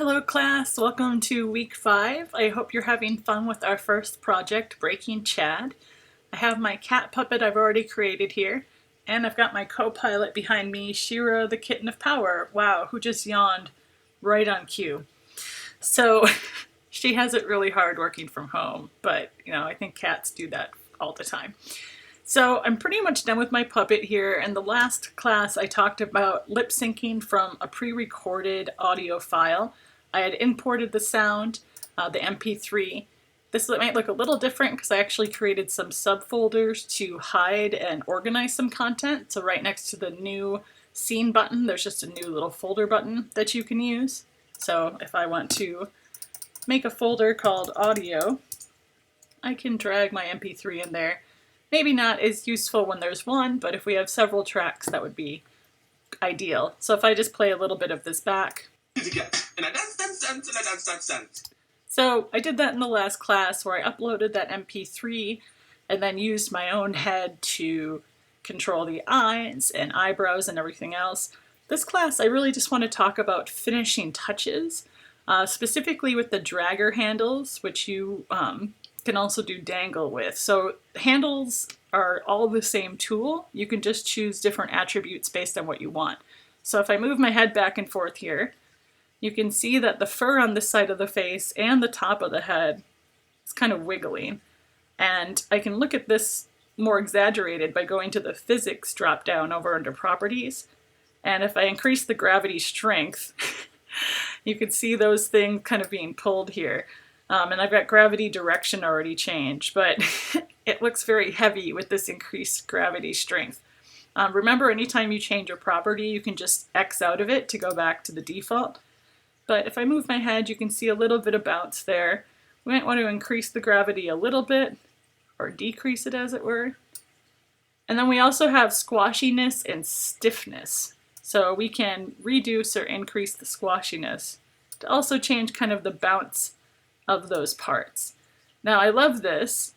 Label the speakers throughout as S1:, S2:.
S1: Hello class, welcome to week 5. I hope you're having fun with our first project, Breaking Chad. I have my cat puppet I've already created here, and I've got my co-pilot behind me, Shira the Kitten of Power. Wow, who just yawned right on cue. So she has it really hard working from home, but I think cats do that all the time. So I'm pretty much done with my puppet here. In the last class I talked about lip syncing from a pre-recorded audio file. I had imported the sound, the MP3. This might look a little different because I actually created some subfolders to hide and organize some content. So right next to the new scene button, there's just a new little folder button that you can use. So if I want to make a folder called audio, I can drag my MP3 in there. Maybe not as useful when there's one, but if we have several tracks, that would be ideal. So if I just play a little bit of this back. So I did that in the last class where I uploaded that MP3 and then used my own head to control the eyes and eyebrows and everything else. This class, I really just want to talk about finishing touches, specifically with the dragger handles, which you can also do Dangle with. So handles are all the same tool. You can just choose different attributes based on what you want. So if I move my head back and forth here, you can see that the fur on this side of the face and the top of the head is kind of wiggling. And I can look at this more exaggerated by going to the physics drop down over under properties. And if I increase the gravity strength, you can see those things kind of being pulled here. And I've got gravity direction already changed, but it looks very heavy with this increased gravity strength. Remember, anytime you change a property, you can just X out of it to go back to the default. But if I move my head, you can see a little bit of bounce there. We might want to increase the gravity a little bit, or decrease it as it were. And then we also have squashiness and stiffness. So we can reduce or increase the squashiness to also change kind of the bounce of those parts. Now I love this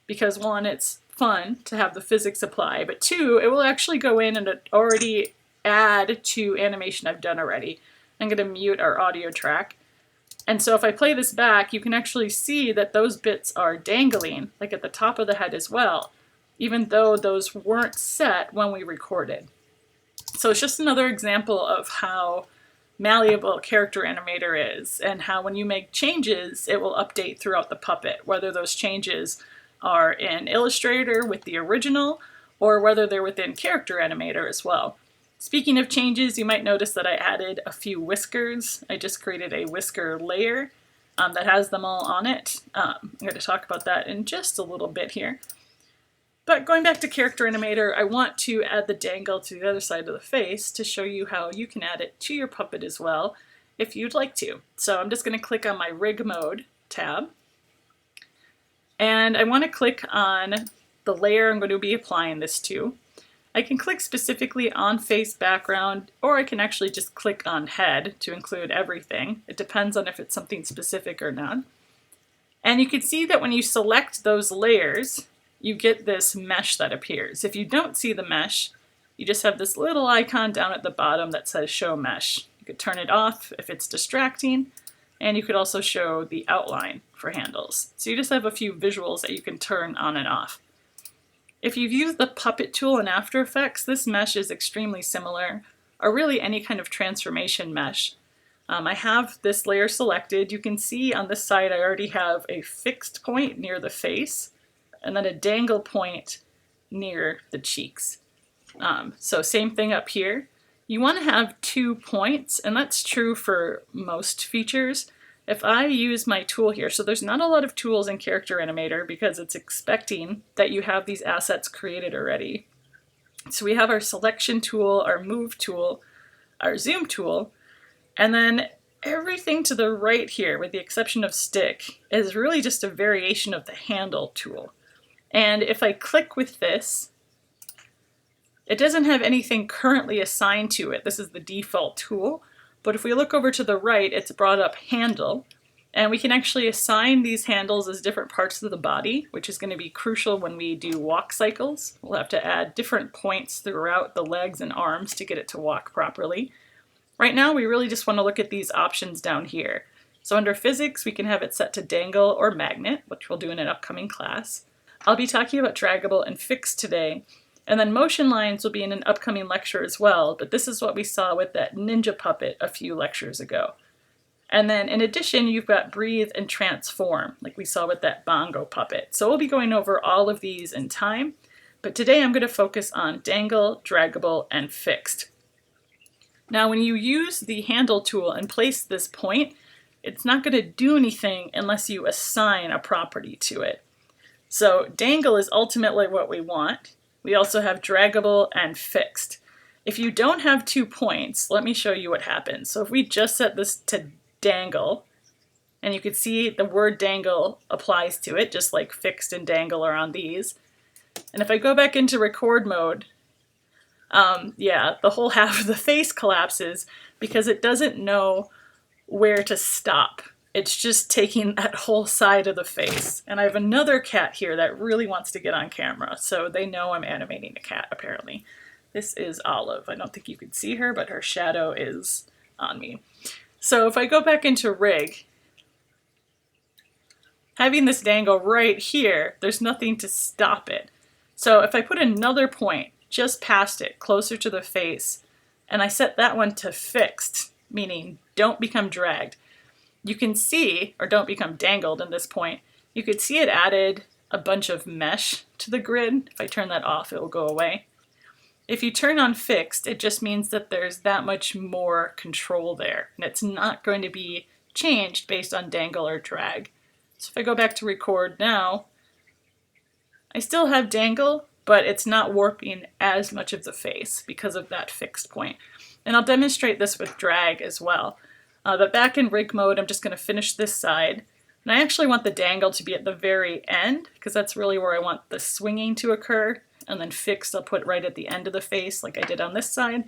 S1: because one, it's fun to have the physics apply, but two, it will actually go in and already add to animation I've done already. I'm going to mute our audio track. And so if I play this back, you can actually see that those bits are dangling, like at the top of the head as well, even though those weren't set when we recorded. So it's just another example of how malleable Character Animator is, and how when you make changes, it will update throughout the puppet, whether those changes are in Illustrator with the original, or whether they're within Character Animator as well. Speaking of changes, you might notice that I added a few whiskers. I just created a whisker layer that has them all on it. I'm going to talk about that in just a little bit here. But going back to Character Animator, I want to add the dangle to the other side of the face to show you how you can add it to your puppet as well if you'd like to. So I'm just going to click on my Rig Mode tab. And I want to click on the layer I'm going to be applying this to. I can click specifically on face background, or I can actually just click on head to include everything. It depends on if it's something specific or not. And you can see that when you select those layers, you get this mesh that appears. If you don't see the mesh, you just have this little icon down at the bottom that says Show Mesh. You could turn it off if it's distracting, and you could also show the outline for handles. So you just have a few visuals that you can turn on and off. If you've used the Puppet tool in After Effects, this mesh is extremely similar, or really any kind of transformation mesh. I have this layer selected. You can see on this side I already have a fixed point near the face, and then a dangle point near the cheeks. So same thing up here. You want to have 2 points, and that's true for most features. If I use my tool here, so there's not a lot of tools in Character Animator because it's expecting that you have these assets created already. So we have our selection tool, our move tool, our zoom tool, and then everything to the right here, with the exception of stick, is really just a variation of the handle tool. And if I click with this, it doesn't have anything currently assigned to it. This is the default tool. But if we look over to the right, it's brought up handle. And we can actually assign these handles as different parts of the body, which is going to be crucial when we do walk cycles. We'll have to add different points throughout the legs and arms to get it to walk properly. Right now, we really just want to look at these options down here. So under physics, we can have it set to dangle or magnet, which we'll do in an upcoming class. I'll be talking about draggable and fixed today, and then motion lines will be in an upcoming lecture as well, but this is what we saw with that ninja puppet a few lectures ago. And then in addition, you've got breathe and transform, like we saw with that bongo puppet. So we'll be going over all of these in time, but today I'm going to focus on dangle, draggable, and fixed. Now when you use the handle tool and place this point, it's not going to do anything unless you assign a property to it. So dangle is ultimately what we want. We also have draggable and fixed. If you don't have 2 points, let me show you what happens. So if we just set this to dangle, and you can see the word dangle applies to it, just like fixed and dangle are on these. And if I go back into record mode, yeah, the whole half of the face collapses because it doesn't know where to stop. It's just taking that whole side of the face. And I have another cat here that really wants to get on camera, so they know I'm animating a cat, apparently. This is Olive. I don't think you can see her, but her shadow is on me. So if I go back into rig, having this dangle right here, there's nothing to stop it. So if I put another point just past it, closer to the face, and I set that one to fixed, meaning don't become dragged, you can see, or don't become dangled in this point, you could see it added a bunch of mesh to the grid. If I turn that off, it will go away. If you turn on fixed, it just means that there's that much more control there, and it's not going to be changed based on dangle or drag. So if I go back to record now, I still have dangle, but it's not warping as much of the face because of that fixed point. And I'll demonstrate this with drag as well. But back in rig mode, I'm just going to finish this side. And I actually want the dangle to be at the very end, because that's really where I want the swinging to occur. And then fixed, I'll put right at the end of the face, like I did on this side.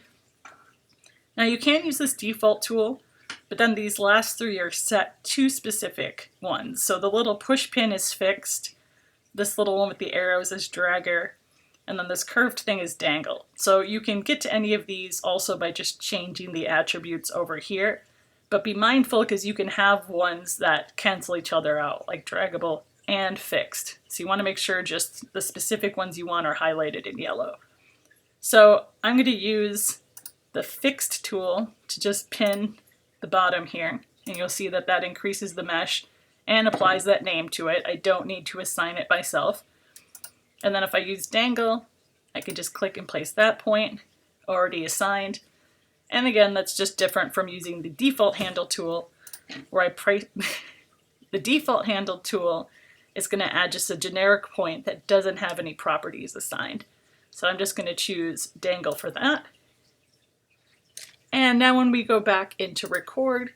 S1: Now you can use this default tool, but then these last 3 are set to specific ones. So the little push pin is fixed, this little one with the arrows is dragger, and then this curved thing is dangle. So you can get to any of these also by just changing the attributes over here. But be mindful, because you can have ones that cancel each other out, like draggable and fixed. So you want to make sure just the specific ones you want are highlighted in yellow. So I'm going to use the fixed tool to just pin the bottom here. And you'll see that that increases the mesh and applies that name to it. I don't need to assign it myself. And then if I use dangle, I can just click and place that point, already assigned. And again, that's just different from using the default handle tool, where the default handle tool is going to add just a generic point that doesn't have any properties assigned. So I'm just going to choose dangle for that. And now when we go back into record,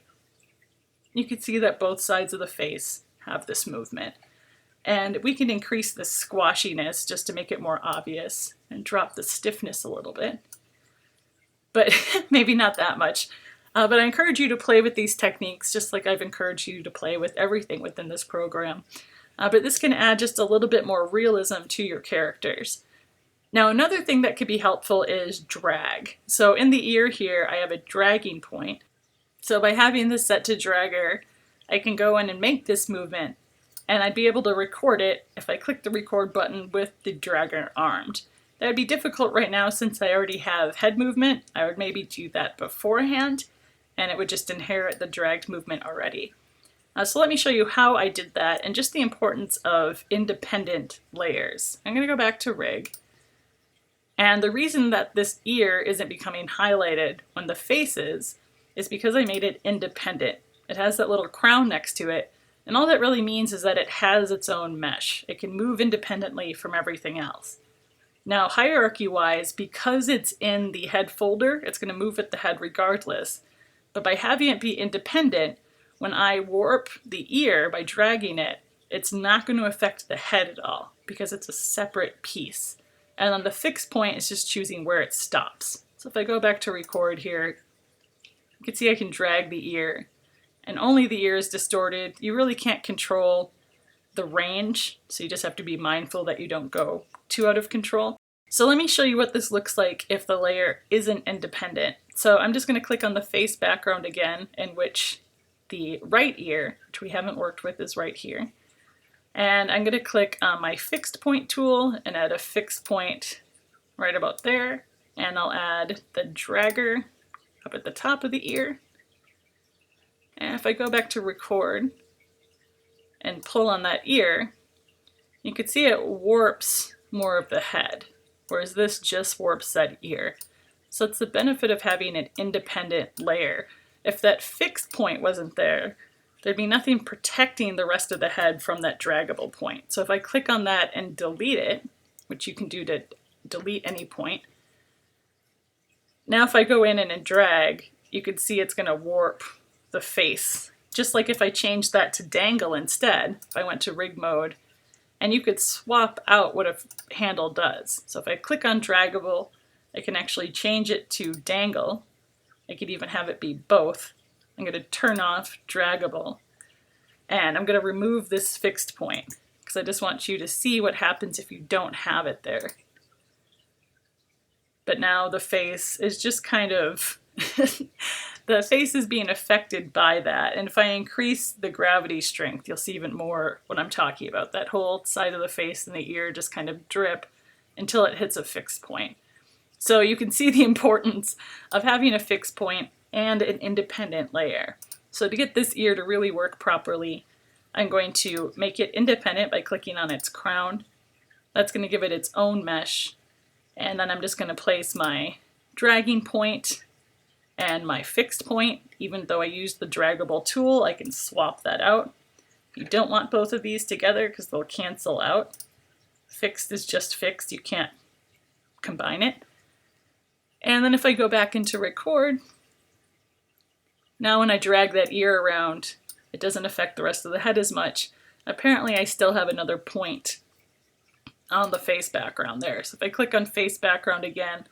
S1: you can see that both sides of the face have this movement. And we can increase the squashiness just to make it more obvious and drop the stiffness a little bit. But maybe not that much. But I encourage you to play with these techniques just like I've encouraged you to play with everything within this program. But this can add just a little bit more realism to your characters. Now another thing that could be helpful is drag. So in the ear here, I have a dragging point. So by having this set to dragger, I can go in and make this movement, and I'd be able to record it if I click the record button with the dragger armed. That would be difficult right now since I already have head movement. I would maybe do that beforehand, and it would just inherit the dragged movement already. So let me show you how I did that and just the importance of independent layers. I'm going to go back to rig. And the reason that this ear isn't becoming highlighted when the face is because I made it independent. It has that little crown next to it, and all that really means is that it has its own mesh. It can move independently from everything else. Now, hierarchy-wise, because it's in the head folder, it's going to move at the head regardless. But by having it be independent, when I warp the ear by dragging it, it's not going to affect the head at all because it's a separate piece. And then the fixed point is just choosing where it stops. So if I go back to record here, you can see I can drag the ear, and only the ear is distorted. You really can't control the range, so you just have to be mindful that you don't go too out of control. So let me show you what this looks like if the layer isn't independent. So I'm just going to click on the face background again, in which the right ear, which we haven't worked with, is right here. And I'm going to click on my fixed point tool and add a fixed point right about there. And I'll add the dragger up at the top of the ear. And if I go back to record and pull on that ear, you can see it warps more of the head, whereas this just warps that ear. So it's the benefit of having an independent layer. If that fixed point wasn't there, there'd be nothing protecting the rest of the head from that draggable point. So if I click on that and delete it, which you can do to delete any point, now if I go in and drag, you can see it's going to warp the face. Just like if I changed that to dangle instead, if I went to rig mode, and you could swap out what a handle does. So if I click on draggable, I can actually change it to dangle. I could even have it be both. I'm going to turn off draggable, and I'm going to remove this fixed point because I just want you to see what happens if you don't have it there. But now the face is just kind of, the face is being affected by that. And if I increase the gravity strength, you'll see even more what I'm talking about. That whole side of the face and the ear just kind of drip until it hits a fixed point. So you can see the importance of having a fixed point and an independent layer. So to get this ear to really work properly, I'm going to make it independent by clicking on its crown. That's going to give it its own mesh. And then I'm just going to place my dragging point and my fixed point. Even though I used the draggable tool, I can swap that out. You don't want both of these together because they'll cancel out. Fixed is just fixed, you can't combine it. And then if I go back into record, now when I drag that ear around, it doesn't affect the rest of the head as much. Apparently I still have another point on the face background there. So if I click on face background again,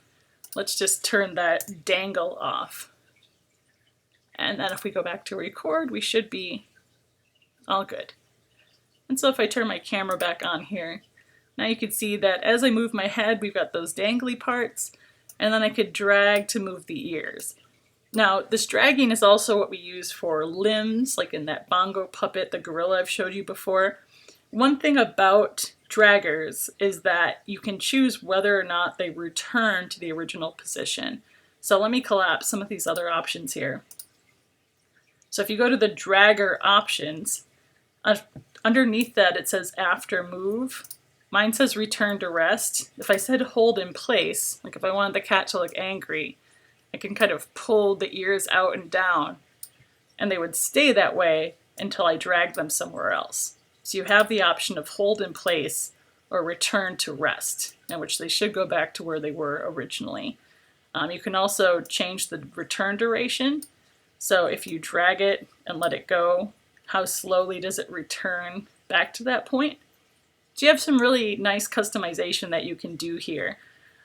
S1: let's just turn that dangle off. And then if we go back to record, we should be all good. And so if I turn my camera back on here, now you can see that as I move my head, we've got those dangly parts, and then I could drag to move the ears. Now, this dragging is also what we use for limbs, like in that bongo puppet, the gorilla I've showed you before. One thing about draggers is that you can choose whether or not they return to the original position. So let me collapse some of these other options here. So if you go to the dragger options, underneath that it says after move. Mine says return to rest. If I said hold in place, like if I wanted the cat to look angry, I can kind of pull the ears out and down, and they would stay that way until I drag them somewhere else. So you have the option of hold in place or return to rest, in which they should go back to where they were originally. You can also change the return duration. So if you drag it and let it go, how slowly does it return back to that point? So you have some really nice customization that you can do here.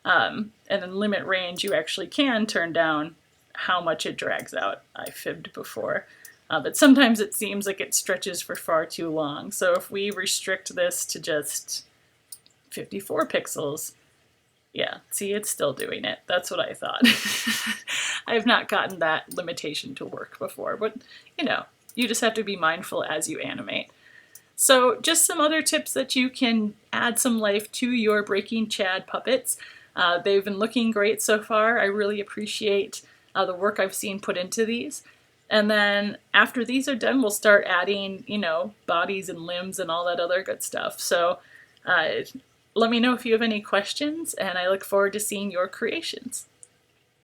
S1: And in limit range, you actually can turn down how much it drags out. I fibbed before. But sometimes it seems like it stretches for far too long. So if we restrict this to just 54 pixels, yeah, see, it's still doing it. That's what I thought. I have not gotten that limitation to work before, but you know, you just have to be mindful as you animate. So just some other tips that you can add some life to your Breaking Chad puppets. They've been looking great so far. I really appreciate the work I've seen put into these. And then after these are done, we'll start adding, you know, bodies and limbs and all that other good stuff. So let me know if you have any questions, and I look forward to seeing your creations.